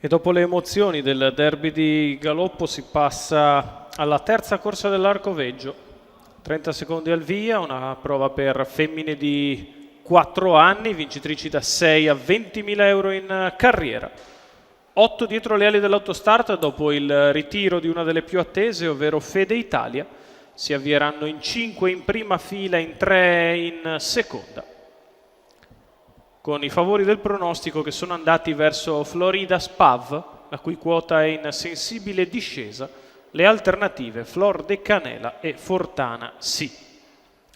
E dopo le emozioni del derby di Galoppo si passa alla terza corsa dell'Arcoveggio. 30 secondi al via, una prova per femmine di 4 anni, vincitrici da 6 a 20.000 euro in carriera. 8 dietro le ali dell'autostart dopo il ritiro di una delle più attese, ovvero Fede Italia. Si avvieranno in 5 in prima fila, in 3 in seconda, con i favori del pronostico che sono andati verso Florida Spav, la cui quota è in sensibile discesa, le alternative Flor de Canela e Fortana Sì.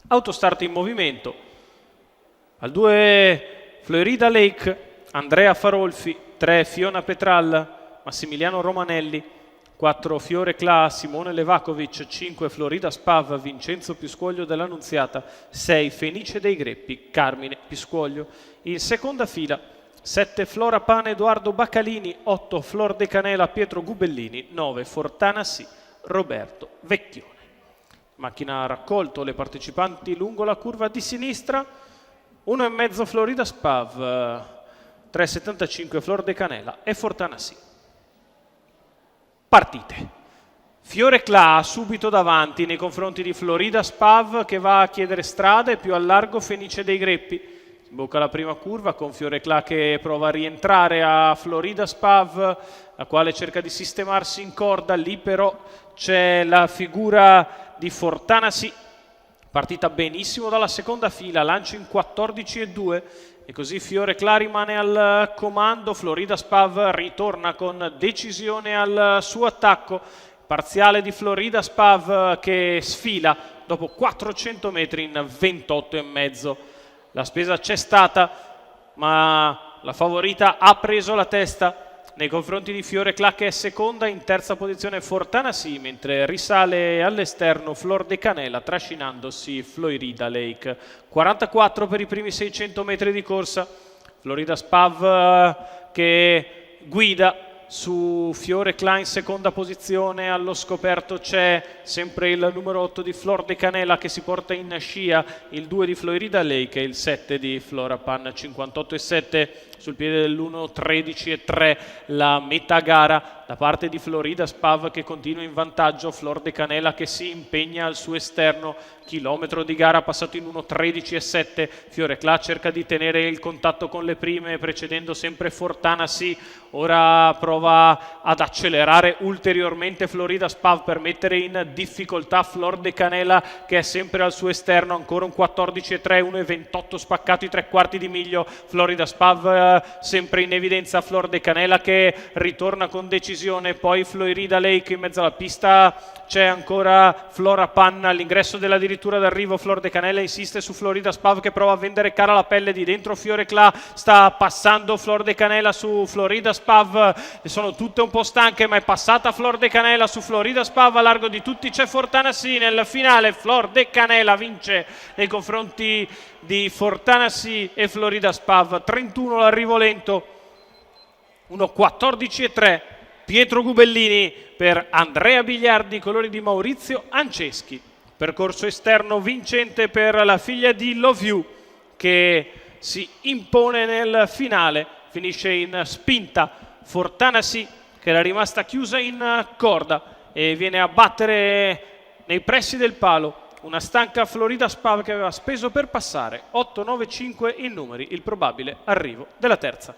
Autostart in movimento. Al 2 Florida Lake, Andrea Farolfi, 3 Fiona Petral, Massimiliano Romanelli, 4 Fiore Cla, Simone Levakovic, 5 Florida Spav, Vincenzo Piscuoglio dell'Annunziata, 6 Fenice dei Greppi, Carmine Piscuoglio. In seconda fila 7 Flora Pan, Edoardo Baccalini, 8 Flor de Canela, Pietro Gubellini, 9 Fortana Sì, Roberto Vecchione. Macchina ha raccolto le partecipanti lungo la curva di sinistra, 1,5 Florida Spav, 3,75 Flor de Canela e Fortana Sì. Partite. Fiore Cla subito davanti nei confronti di Florida Spav, che va a chiedere strada, e più al largo Fenice dei Greppi. Sbocca la prima curva con Fiore Cla che prova a rientrare a Florida Spav, la quale cerca di sistemarsi in corda. Lì però c'è la figura di Fortana Sì, partita benissimo dalla seconda fila, lancio in 14,2, e così Fiore Cla rimane al comando. Florida Spav ritorna con decisione al suo attacco. Parziale di Florida Spav che sfila dopo 400 metri in 28,5. La spesa c'è stata, ma la favorita ha preso la testa nei confronti di Fiore Cla, che è seconda. In terza posizione Fortana Sì, mentre risale all'esterno Flor de Canela, trascinandosi Florida Lake. 44 per i primi 600 metri di corsa. Florida Spav che guida su Fiore Cla in seconda posizione. Allo scoperto c'è sempre il numero 8 di Flor de Canela che si porta in scia il 2 di Florida Lake e il 7 di Flora Pan. 58,7 sul piede dell'1,13,3 la metà gara da parte di Florida Spav, che continua in vantaggio. Flor de Canela che si impegna al suo esterno, chilometro di gara passato in 1,13,7. Fiore Cla cerca di tenere il contatto con le prime, precedendo sempre Fortana Sì. Ora prova ad accelerare ulteriormente Florida Spav per mettere in difficoltà Flor de Canela, che è sempre al suo esterno. Ancora un 14,3, 1,28 spaccato i 3/4 di miglio. Florida Spav sempre in evidenza. Flor de Canela che ritorna con decisione, poi Florida Lake in mezzo alla pista. C'è ancora Flora Pan all'ingresso dell'addirittura d'arrivo. Flor de Canela insiste su Florida Spav che prova a vendere cara la pelle di dentro. Fiore Cla sta passando Flor de Canela su Florida Spav, sono tutte un po' stanche, ma è passata Flor de Canela su Florida Spav. A largo di tutti c'è Fortana Sì. Nel finale Flor de Canela vince nei confronti di Fortana Sì e Florida Spav. 31 l'arrivo lento, 1,14,3 Pietro Gubellini per Andrea Bigliardi, colori di Maurizio Anceschi. Percorso esterno vincente per la figlia di Love You, che si impone nel finale. Finisce in spinta Fortana Sì, che era rimasta chiusa in corda, e viene a battere nei pressi del palo una stanca Florida Spav che aveva speso per passare. 8-9-5 in numeri, il probabile arrivo della terza.